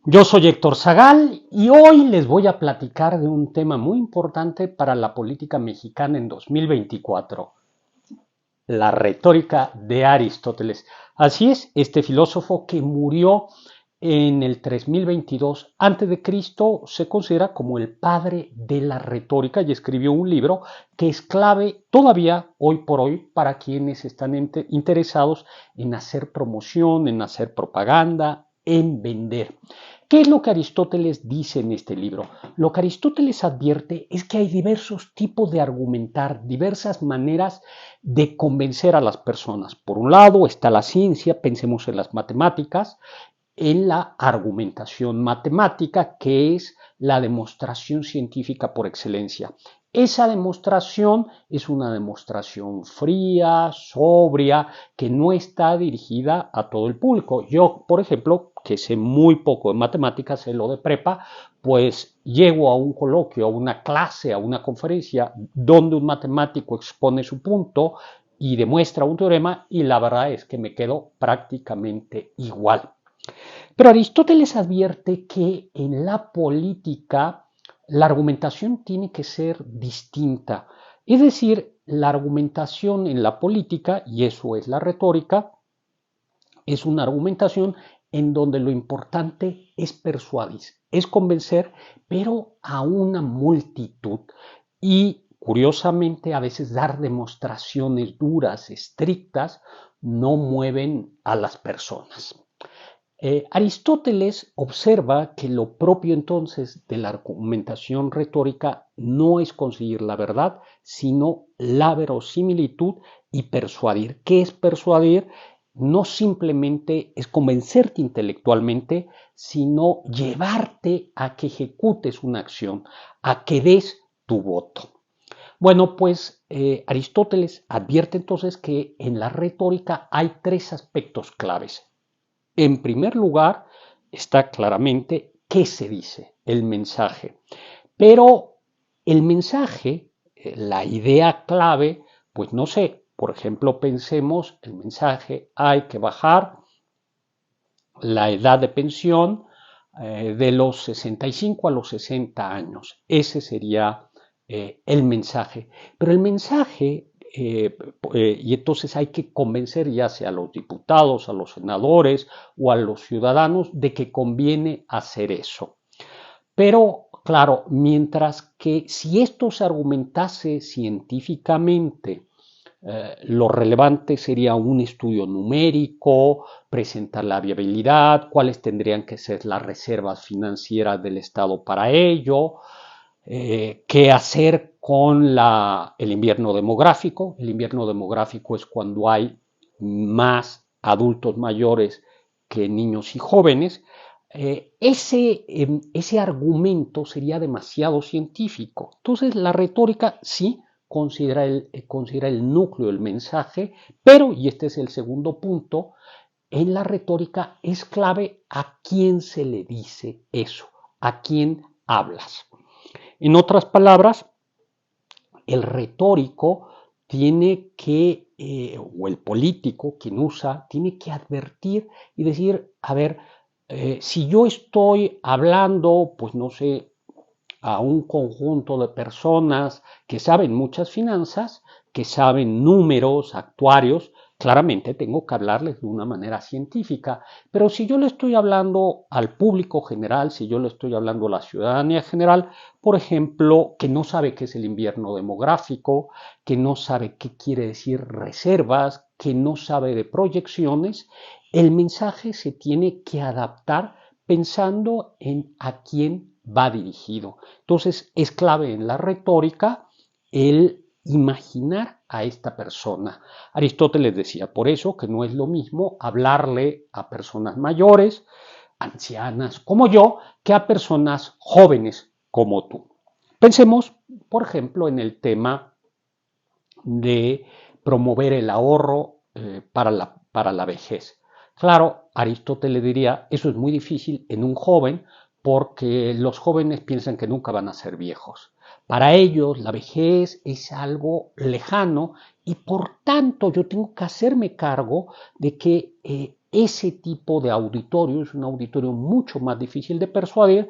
Yo soy Héctor Zagal y hoy les voy a platicar de un tema muy importante para la política mexicana en 2024, la retórica de Aristóteles. Así es, este filósofo que murió en el 3022 a.C. se considera como el padre de la retórica y escribió un libro que es clave todavía hoy por hoy para quienes están interesados en hacer promoción, en hacer propaganda, en vender. ¿Qué es lo que Aristóteles dice en este libro? Lo que Aristóteles advierte es que hay diversos tipos de argumentar, diversas maneras de convencer a las personas. Por un lado está la ciencia, pensemos en las matemáticas, en la argumentación matemática, que es la demostración científica por excelencia. Esa demostración es una demostración fría, sobria, que no está dirigida a todo el público. Yo, por ejemplo, que sé muy poco de matemáticas, sé lo de prepa, pues llego a un coloquio, a una clase, a una conferencia donde un matemático expone su punto y demuestra un teorema y la verdad es que me quedo prácticamente igual. Pero Aristóteles advierte que en la política la argumentación tiene que ser distinta. Es decir, la argumentación en la política, y eso es la retórica, es una argumentación en donde lo importante es persuadir, es convencer, pero a una multitud. Y curiosamente, a veces dar demostraciones duras, estrictas, no mueven a las personas. Aristóteles observa que lo propio entonces de la argumentación retórica no es conseguir la verdad, sino la verosimilitud y persuadir. ¿Qué es persuadir? No simplemente es convencerte intelectualmente, sino llevarte a que ejecutes una acción, a que des tu voto. Bueno, pues Aristóteles advierte entonces que en la retórica hay tres aspectos claves. En primer lugar, está claramente qué se dice, el mensaje. Pero el mensaje, la idea clave, pues no sé, por ejemplo, pensemos el mensaje, hay que bajar la edad de pensión de los 65 a los 60 años. Ese sería el mensaje. Pero el mensaje, y entonces hay que convencer ya sea a los diputados, a los senadores o a los ciudadanos de que conviene hacer eso. Pero, claro, mientras que si esto se argumentase científicamente, lo relevante sería un estudio numérico, presentar la viabilidad, cuáles tendrían que ser las reservas financieras del Estado para ello, qué hacer con el invierno demográfico. El invierno demográfico es cuando hay más adultos mayores que niños y jóvenes. Ese argumento sería demasiado científico. Entonces la retórica sí considera el núcleo, el mensaje, pero, y este es el segundo punto, en la retórica es clave a quién se le dice eso, a quién hablas. En otras palabras, el retórico tiene que, o el político, quien usa, tiene que advertir y decir, a ver, si yo estoy hablando, pues no sé, a un conjunto de personas que saben muchas finanzas, que saben números, actuarios, claramente tengo que hablarles de una manera científica. Pero si yo le estoy hablando al público general, si yo le estoy hablando a la ciudadanía general, por ejemplo, que no sabe qué es el invierno demográfico, que no sabe qué quiere decir reservas, que no sabe de proyecciones, el mensaje se tiene que adaptar pensando en a quién va dirigido. Entonces es clave en la retórica el imaginar a esta persona. Aristóteles decía por eso que no es lo mismo hablarle a personas mayores, ancianas como yo, que a personas jóvenes como tú. Pensemos, por ejemplo, en el tema de promover el ahorro para la vejez. Claro, Aristóteles diría, eso es muy difícil en un joven porque los jóvenes piensan que nunca van a ser viejos. Para ellos la vejez es algo lejano y por tanto yo tengo que hacerme cargo de que ese tipo de auditorio es un auditorio mucho más difícil de persuadir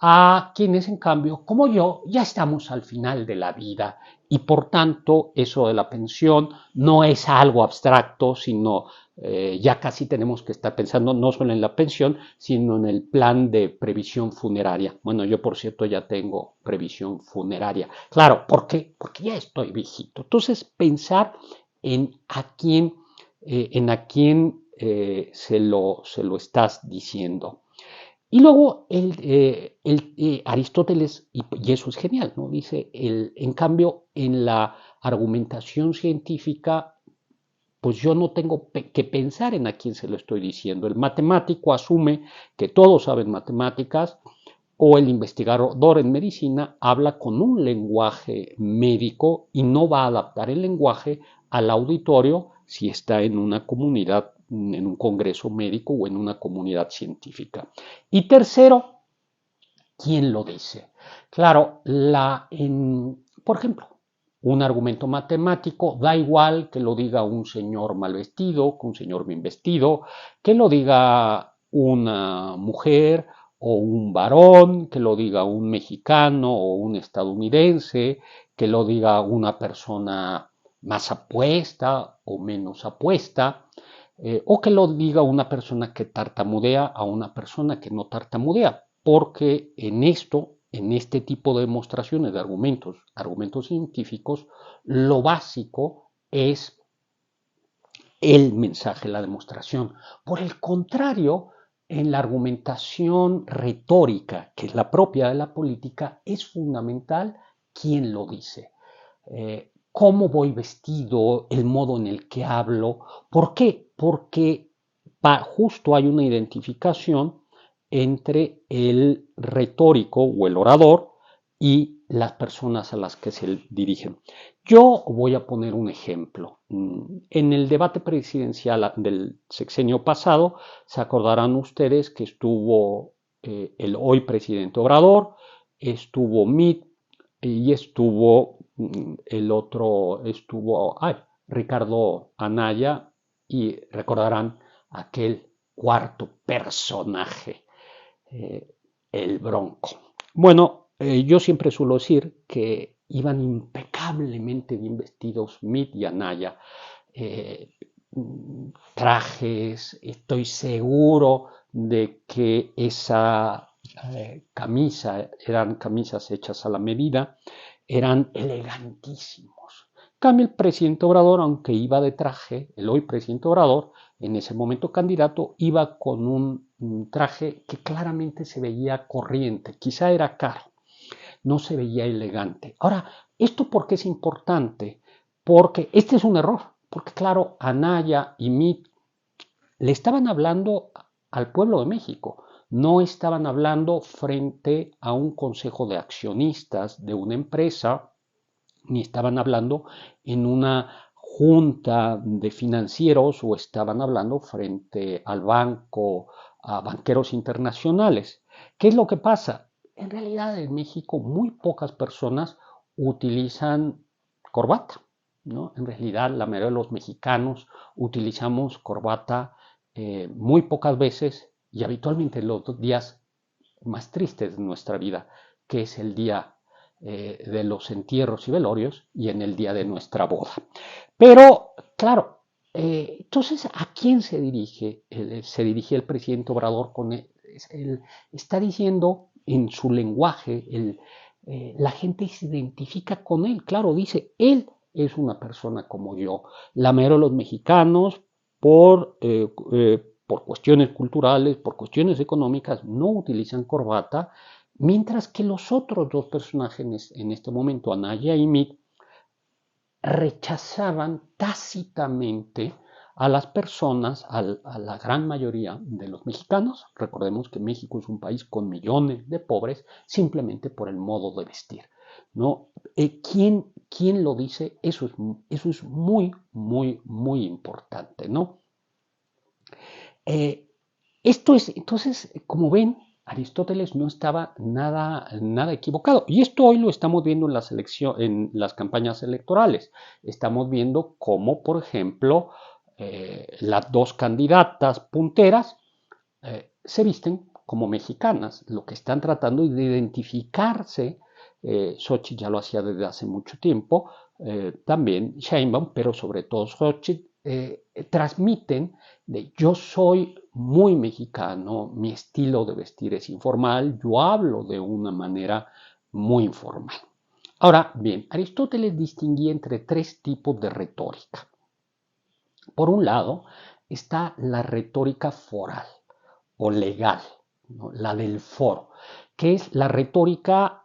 a quienes, en cambio, como yo, ya estamos al final de la vida y por tanto eso de la pensión no es algo abstracto, sino ya casi tenemos que estar pensando no solo en la pensión, sino en el plan de previsión funeraria. Bueno, yo por cierto ya tengo previsión funeraria. Claro, ¿por qué? Porque ya estoy viejito. Entonces, pensar en a quién se lo estás diciendo. Y luego Aristóteles, y eso es genial, ¿no? Dice, en cambio, en la argumentación científica, pues yo no tengo que pensar en a quién se lo estoy diciendo. El matemático asume que todos saben matemáticas, o el investigador en medicina habla con un lenguaje médico y no va a adaptar el lenguaje al auditorio si está en una comunidad, en un congreso médico o en una comunidad científica. Y tercero, ¿quién lo dice? Claro, por ejemplo, un argumento matemático, da igual que lo diga un señor mal vestido, que un señor bien vestido, que lo diga una mujer o un varón, que lo diga un mexicano o un estadounidense, que lo diga una persona más apuesta o menos apuesta, o que lo diga una persona que tartamudea a una persona que no tartamudea, porque en este tipo de demostraciones de argumentos científicos, lo básico es el mensaje, la demostración. Por el contrario, en la argumentación retórica, que es la propia de la política, es fundamental quién lo dice. Cómo voy vestido, el modo en el que hablo. ¿Por qué? Porque justo hay una identificación entre el retórico o el orador y las personas a las que se dirigen. Yo voy a poner un ejemplo. En el debate presidencial del sexenio pasado, se acordarán ustedes que estuvo el hoy presidente Obrador, estuvo Mitt y estuvo el otro, Ricardo Anaya, y recordarán aquel cuarto personaje, el Bronco. Bueno, yo siempre suelo decir que iban impecablemente bien vestidos Mitt y Anaya. Trajes, estoy seguro de que esa eran camisas hechas a la medida, eran elegantísimos. En cambio, el presidente Obrador, aunque iba de traje, el hoy presidente Obrador, en ese momento candidato, iba con un traje que claramente se veía corriente, quizá era caro, no se veía elegante. Ahora, ¿esto por qué es importante? Porque este es un error, porque claro, Anaya y Mitt le estaban hablando al pueblo de México, no estaban hablando frente a un consejo de accionistas de una empresa, ni estaban hablando en una junta de financieros o estaban hablando frente al banco, a banqueros internacionales. ¿Qué es lo que pasa? En realidad en México muy pocas personas utilizan corbata, ¿no? En realidad la mayoría de los mexicanos utilizamos corbata muy pocas veces y habitualmente en los días más tristes de nuestra vida, que es el día de los entierros y velorios y en el día de nuestra boda. Pero, claro, entonces, ¿a quién se dirige? Se dirige el presidente Obrador con está diciendo en su lenguaje, la gente se identifica con él, claro, dice, él es una persona como yo. La mayoría de los mexicanos, por cuestiones culturales, por cuestiones económicas, no utilizan corbata, mientras que los otros dos personajes en este momento, Anaya y Mitt, rechazaban tácitamente a las personas, a la gran mayoría de los mexicanos. Recordemos que México es un país con millones de pobres simplemente por el modo de vestir, ¿no? ¿Quién lo dice? Eso es muy, muy, muy importante, ¿no? Esto es, entonces, como ven, Aristóteles no estaba nada equivocado. Y esto hoy lo estamos viendo en las campañas electorales. Estamos viendo cómo, por ejemplo, las dos candidatas punteras se visten como mexicanas, lo que están tratando de identificarse. Xochitl ya lo hacía desde hace mucho tiempo, también Sheinbaum, pero sobre todo Xochitl, transmiten de yo soy muy mexicano, mi estilo de vestir es informal, yo hablo de una manera muy informal. Ahora bien, Aristóteles distinguía entre tres tipos de retórica. Por un lado está la retórica foral o legal, ¿no? La del foro, que es la retórica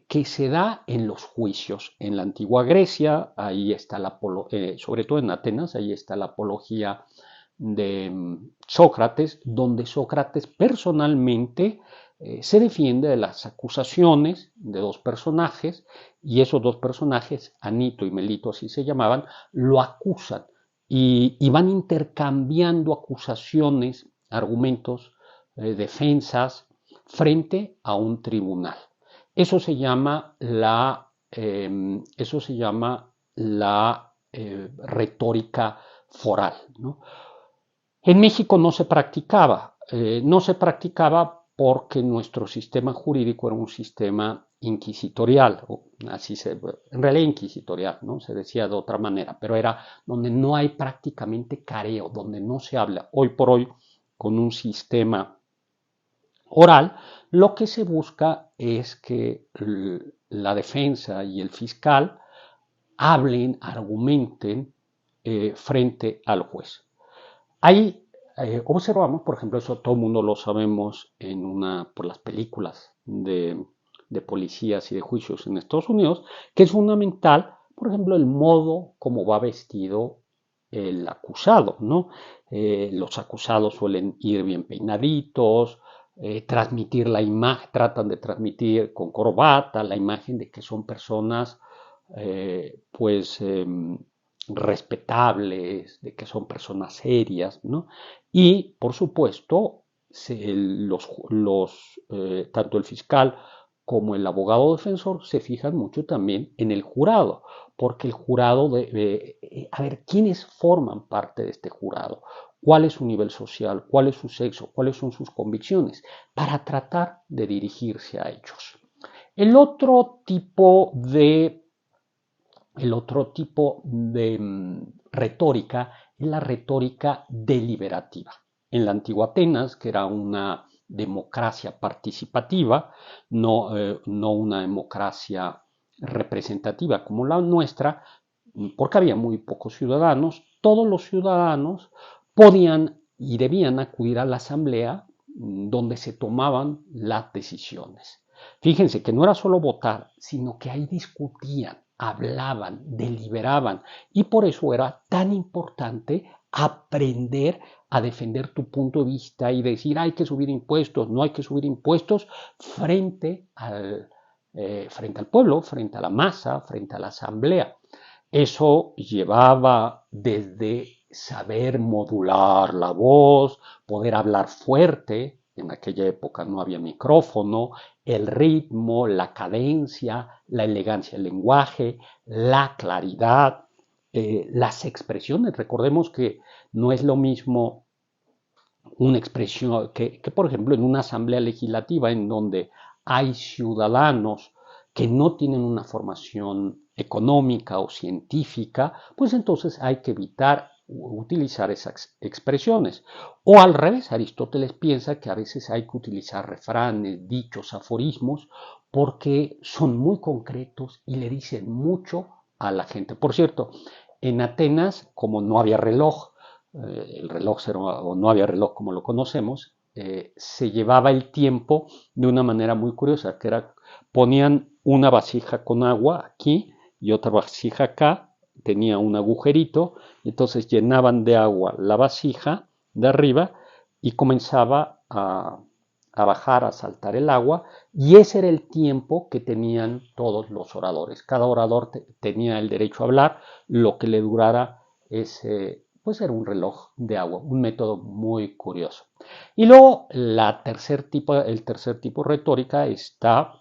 que se da en los juicios. En la antigua Grecia, ahí está sobre todo en Atenas, ahí está la apología de Sócrates, donde Sócrates personalmente se defiende de las acusaciones de dos personajes, y esos dos personajes, Anito y Melito así se llamaban, lo acusan y van intercambiando acusaciones, argumentos, defensas frente a un tribunal. Eso se llama la retórica foral, ¿no? En México no se practicaba porque nuestro sistema jurídico era un sistema inquisitorial, en realidad inquisitorial, ¿no? Se decía de otra manera, pero era donde no hay prácticamente careo, donde no se habla. Hoy por hoy, con un sistema oral, lo que se busca es que la defensa y el fiscal hablen, argumenten frente al juez. Ahí observamos, por ejemplo, eso todo el mundo lo sabemos por las películas de policías y de juicios en Estados Unidos, que es fundamental, por ejemplo, el modo como va vestido el acusado, ¿no? Los acusados suelen ir bien peinaditos, transmitir la imagen, tratan de transmitir con corbata la imagen de que son personas, pues, respetables, de que son personas serias, ¿no? Y, por supuesto, tanto el fiscal como el abogado defensor se fijan mucho también en el jurado, porque el jurado debe, a ver, ¿quiénes forman parte de este jurado? ¿Cuál es su nivel social? ¿Cuál es su sexo? ¿Cuáles son sus convicciones? Para tratar de dirigirse a ellos. El otro tipo de retórica es la retórica deliberativa. En la antigua Atenas, que era una democracia participativa, no una democracia representativa como la nuestra, porque había muy pocos ciudadanos, todos los ciudadanos podían y debían acudir a la asamblea donde se tomaban las decisiones. Fíjense que no era solo votar, sino que ahí discutían, hablaban, deliberaban, y por eso era tan importante aprender a defender tu punto de vista y decir hay que subir impuestos, no hay que subir impuestos frente al pueblo, frente a la masa, frente a la asamblea. Eso llevaba desde saber modular la voz, poder hablar fuerte, en aquella época no había micrófono, el ritmo, la cadencia, la elegancia del lenguaje, la claridad, las expresiones. Recordemos que no es lo mismo una expresión que, por ejemplo, en una asamblea legislativa en donde hay ciudadanos que no tienen una formación económica o científica, pues entonces hay que evitar utilizar esas expresiones. O al revés, Aristóteles piensa que a veces hay que utilizar refranes, dichos, aforismos, porque son muy concretos y le dicen mucho a la gente. Por cierto, en Atenas, como no había reloj, el reloj o no había reloj como lo conocemos, se llevaba el tiempo de una manera muy curiosa, que era, ponían una vasija con agua aquí y otra vasija acá, tenía un agujerito, y entonces llenaban de agua la vasija de arriba y comenzaba a bajar, a saltar el agua, y ese era el tiempo que tenían todos los oradores. Cada orador tenía el derecho a hablar lo que le durara ese, pues era un reloj de agua, un método muy curioso. Y luego el tercer tipo de retórica está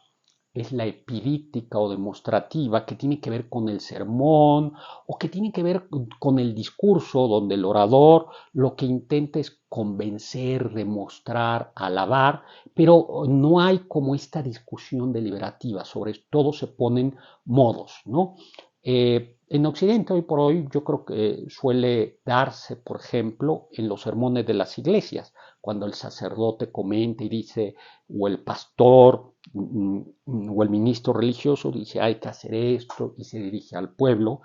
es la epidíctica o demostrativa, que tiene que ver con el sermón o que tiene que ver con el discurso, donde el orador lo que intenta es convencer, demostrar, alabar, pero no hay como esta discusión deliberativa, sobre todo se ponen modos, ¿no? En Occidente hoy por hoy yo creo que suele darse, por ejemplo, en los sermones de las iglesias, cuando el sacerdote comenta y dice, o el pastor o el ministro religioso dice hay que hacer esto y se dirige al pueblo.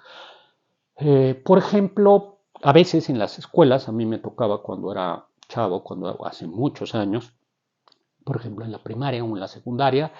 Por ejemplo, a veces en las escuelas, a mí me tocaba cuando era chavo, cuando hace muchos años, por ejemplo en la primaria o en la secundaria,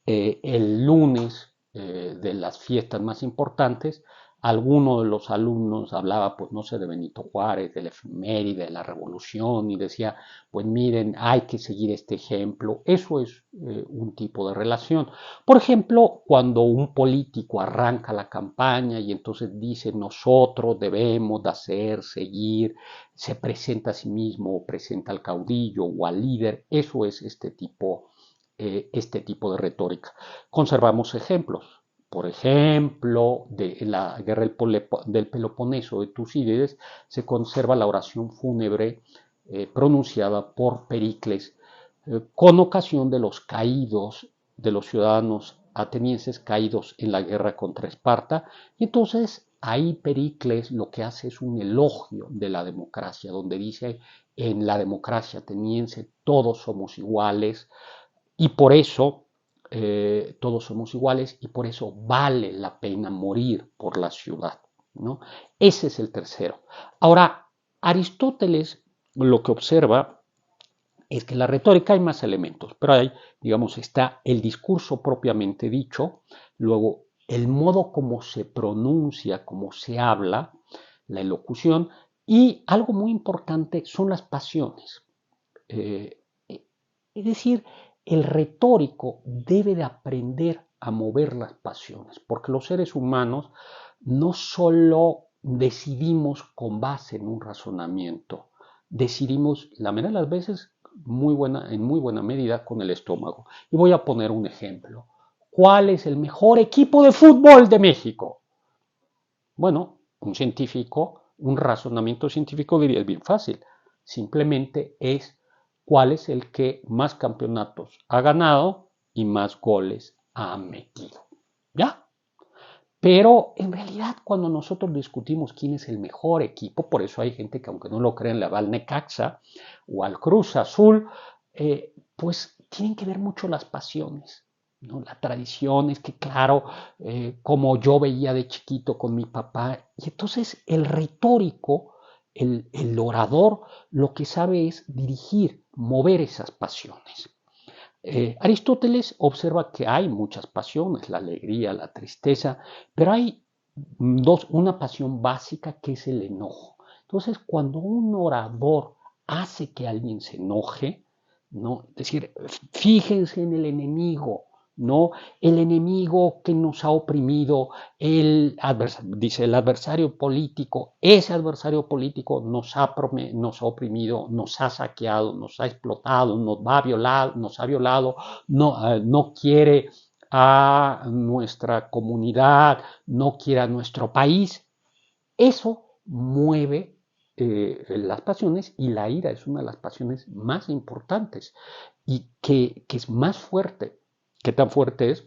el lunes de las fiestas más importantes, alguno de los alumnos hablaba, pues no sé, de Benito Juárez, de la efeméride, de la revolución, y decía, pues miren, hay que seguir este ejemplo. Eso es un tipo de relación. Por ejemplo, cuando un político arranca la campaña y entonces dice, nosotros debemos de hacer, seguir, se presenta a sí mismo, o presenta al caudillo o al líder, eso es este tipo de retórica. Conservamos ejemplos. Por ejemplo, de la guerra del Peloponeso de Tucídides se conserva la oración fúnebre pronunciada por Pericles con ocasión de los caídos, de los ciudadanos atenienses caídos en la guerra contra Esparta. Y entonces ahí Pericles lo que hace es un elogio de la democracia, donde dice, en la democracia ateniense todos somos iguales, y por eso todos somos iguales y por eso vale la pena morir por la ciudad, ¿no? Ese es el tercero. Ahora, Aristóteles lo que observa es que en la retórica hay más elementos, pero hay, digamos, está el discurso propiamente dicho, luego el modo como se pronuncia, como se habla, la elocución, y algo muy importante son las pasiones. Es decir, el retórico debe de aprender a mover las pasiones, porque los seres humanos no solo decidimos con base en un razonamiento, decidimos la mayoría de las veces en muy buena medida con el estómago. Y voy a poner un ejemplo. ¿Cuál es el mejor equipo de fútbol de México? Bueno, un científico, un razonamiento científico diría es bien fácil. Simplemente es cuál es el que más campeonatos ha ganado y más goles ha metido. ¿Ya? Pero en realidad cuando nosotros discutimos quién es el mejor equipo, por eso hay gente que aunque no lo crean le va al Necaxa o al Cruz Azul, pues tienen que ver mucho las pasiones. ¿No? La tradición es que, claro, como yo veía de chiquito con mi papá, y entonces el retórico, el orador, lo que sabe es dirigir, mover esas pasiones. Aristóteles observa que hay muchas pasiones, la alegría, la tristeza, pero hay una pasión básica que es el enojo. Entonces, cuando un orador hace que alguien se enoje, ¿no? Es decir, fíjense en el enemigo, ¿no? El enemigo que nos ha oprimido, dice el adversario político, ese adversario político nos ha oprimido, nos ha saqueado, nos ha explotado, nos ha violado, no quiere a nuestra comunidad, no quiere a nuestro país. Eso mueve las pasiones, y la ira es una de las pasiones más importantes y que es más fuerte. ¿Qué tan fuerte es?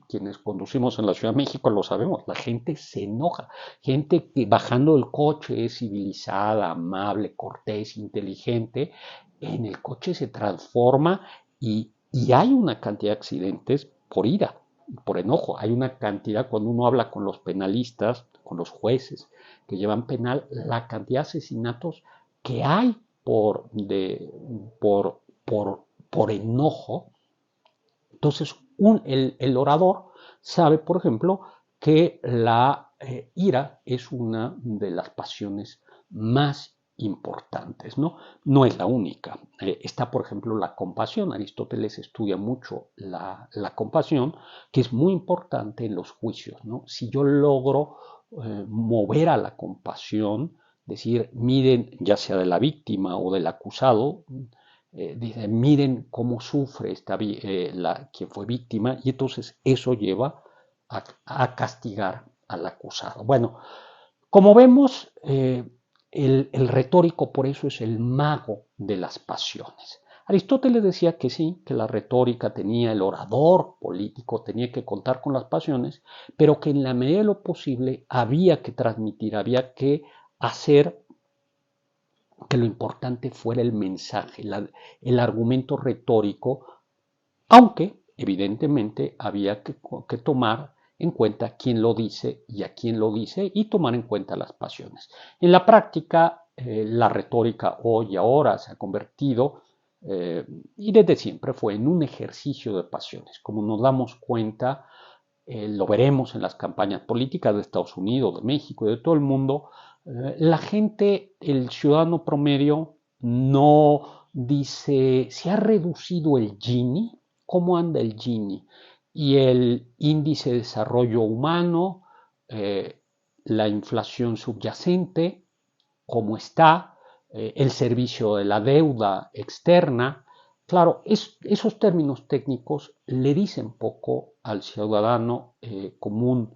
Quienes conducimos en la Ciudad de México lo sabemos, la gente se enoja, gente que bajando del coche es civilizada, amable, cortés, inteligente, en el coche se transforma y hay una cantidad de accidentes por ira, por enojo. Hay una cantidad, cuando uno habla con los penalistas, con los jueces que llevan penal, la cantidad de asesinatos que hay por enojo. Entonces, el orador sabe, por ejemplo, que la ira es una de las pasiones más importantes, ¿no? No es la única. Está, por ejemplo, la compasión. Aristóteles estudia mucho la compasión, que es muy importante en los juicios, ¿no? Si yo logro mover a la compasión, decir, miren, ya sea de la víctima o del acusado, dice, miren cómo sufre quien fue víctima, y entonces eso lleva a castigar al acusado. Bueno, como vemos, el retórico por eso es el mago de las pasiones. Aristóteles decía que sí, que la retórica tenía, el orador político tenía que contar con las pasiones, pero que en la medida de lo posible había que transmitir, había que hacer que lo importante fuera el mensaje, el argumento retórico, aunque evidentemente había que tomar en cuenta quién lo dice y a quién lo dice y tomar en cuenta las pasiones. En la práctica, la retórica hoy y ahora se ha convertido, y desde siempre fue, en un ejercicio de pasiones. Como nos damos cuenta, lo veremos en las campañas políticas de Estados Unidos, de México y de todo el mundo, la gente, el ciudadano promedio, no dice, se ha reducido el Gini, ¿cómo anda el Gini? Y el índice de desarrollo humano, eh, la inflación subyacente, cómo está, el servicio de la deuda externa. Claro, esos términos técnicos le dicen poco al ciudadano común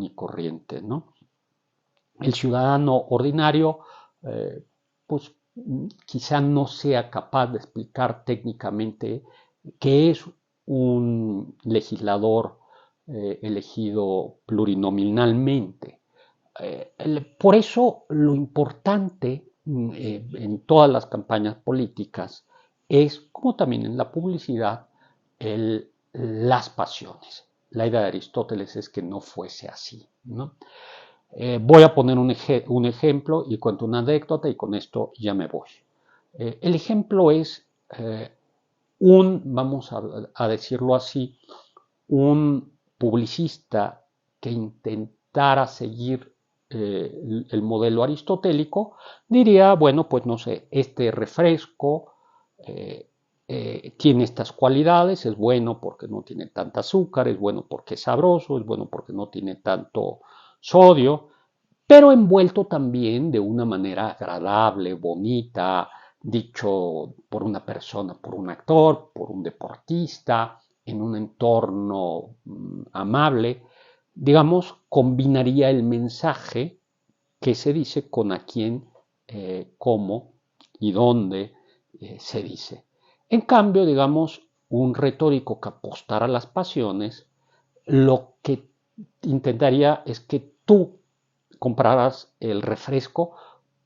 y corriente, ¿no? El ciudadano ordinario, eh, pues quizá no sea capaz de explicar técnicamente qué es un legislador elegido plurinominalmente. Por eso lo importante en todas las campañas políticas es, como también en la publicidad, las pasiones. La idea de Aristóteles es que no fuese así, ¿no? Voy a poner un ejemplo y cuento una anécdota y con esto ya me voy. El ejemplo es vamos a decirlo así, un publicista que intentara seguir el modelo aristotélico, diría, bueno, pues no sé, este refresco tiene estas cualidades, es bueno porque no tiene tanta azúcar, es bueno porque es sabroso, es bueno porque no tiene tanto sodio, pero envuelto también de una manera agradable, bonita, dicho por una persona, por un actor, por un deportista, en un entorno amable, digamos, combinaría el mensaje que se dice con a quién, cómo y dónde se dice. En cambio, digamos, un retórico que apostara a las pasiones, lo que intentaría es que tú compraras el refresco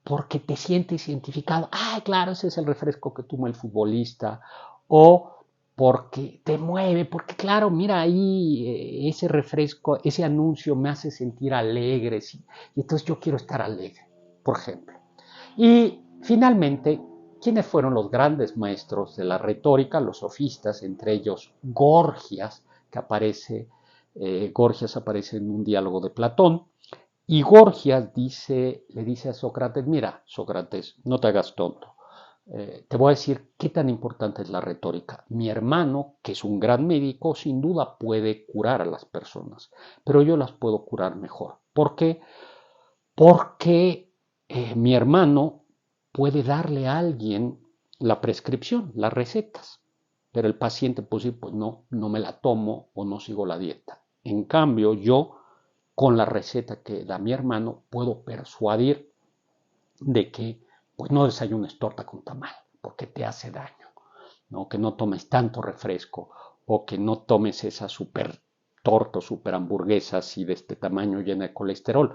porque te sientes identificado. Ah, claro, ese es el refresco que toma el futbolista. O porque te mueve, porque claro, mira ahí ese refresco, ese anuncio me hace sentir alegre, ¿sí? Y entonces yo quiero estar alegre, por ejemplo. Y finalmente, ¿quiénes fueron los grandes maestros de la retórica? Los sofistas, entre ellos Gorgias, que Gorgias aparece en un diálogo de Platón, y Gorgias le dice a Sócrates, mira, Sócrates, no te hagas tonto. Te voy a decir qué tan importante es la retórica. Mi hermano, que es un gran médico, sin duda puede curar a las personas, pero yo las puedo curar mejor. ¿Por qué? Porque mi hermano puede darle a alguien la prescripción, las recetas, pero el paciente pues sí, pues no me la tomo o no sigo la dieta. En cambio, yo con la receta que da mi hermano puedo persuadir de que pues no desayunes torta con tamal porque te hace daño, ¿no? Que no tomes tanto refresco o que no tomes esa super torta o super hamburguesa así de este tamaño llena de colesterol.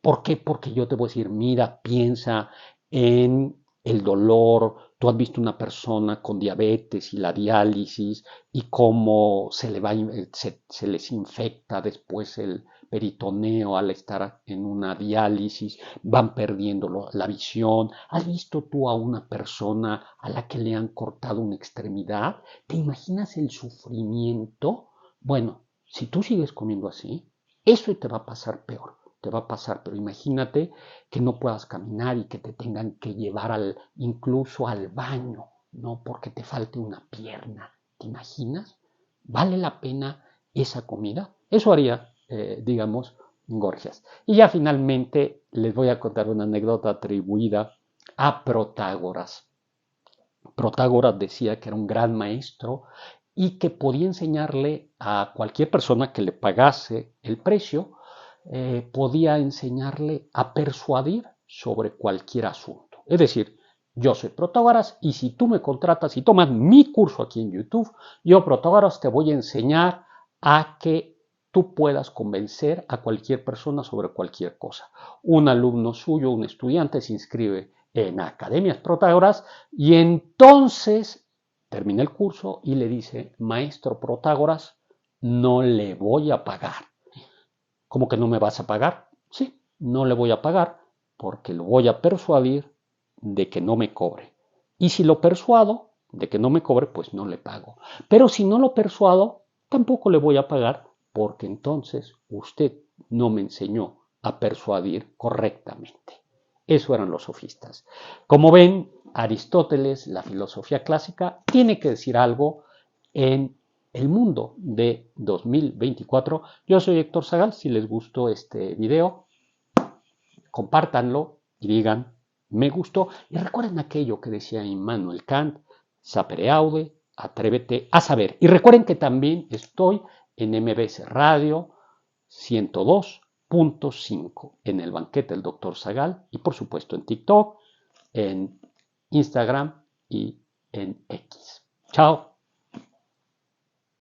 ¿Por qué? Porque yo te voy a decir, mira, piensa en el dolor. Tú has visto una persona con diabetes y la diálisis y cómo se les infecta después el peritoneo al estar en una diálisis, van perdiendo la visión. ¿Has visto tú a una persona a la que le han cortado una extremidad? ¿Te imaginas el sufrimiento? Bueno, si tú sigues comiendo así, eso te va a pasar peor. Te va a pasar, pero imagínate que no puedas caminar y que te tengan que llevar incluso al baño, ¿no? Porque te falte una pierna. ¿Te imaginas? ¿Vale la pena esa comida? Eso haría, digamos, Gorgias. Y ya finalmente les voy a contar una anécdota atribuida a Protágoras. Protágoras decía que era un gran maestro y que podía enseñarle a cualquier persona que le pagase el precio, podía enseñarle a persuadir sobre cualquier asunto. Es decir, yo soy Protágoras y si tú me contratas y tomas mi curso aquí en YouTube, yo Protágoras te voy a enseñar a que tú puedas convencer a cualquier persona sobre cualquier cosa. Un alumno suyo, un estudiante, se inscribe en Academias Protágoras y entonces termina el curso y le dice, maestro Protágoras, no le voy a pagar. ¿Cómo que no me vas a pagar? Sí, no le voy a pagar porque lo voy a persuadir de que no me cobre. Y si lo persuado de que no me cobre, pues no le pago. Pero si no lo persuado, tampoco le voy a pagar porque entonces usted no me enseñó a persuadir correctamente. Eso eran los sofistas. Como ven, Aristóteles, la filosofía clásica, tiene que decir algo en el mundo de 2024. Yo soy Héctor Zagal. Si les gustó este video, compártanlo y digan me gustó. Y recuerden aquello que decía Immanuel Kant, sapere aude, atrévete a saber. Y recuerden que también estoy en MBS Radio 102.5, en el banquete del Dr. Zagal y por supuesto en TikTok, en Instagram y en X. Chao.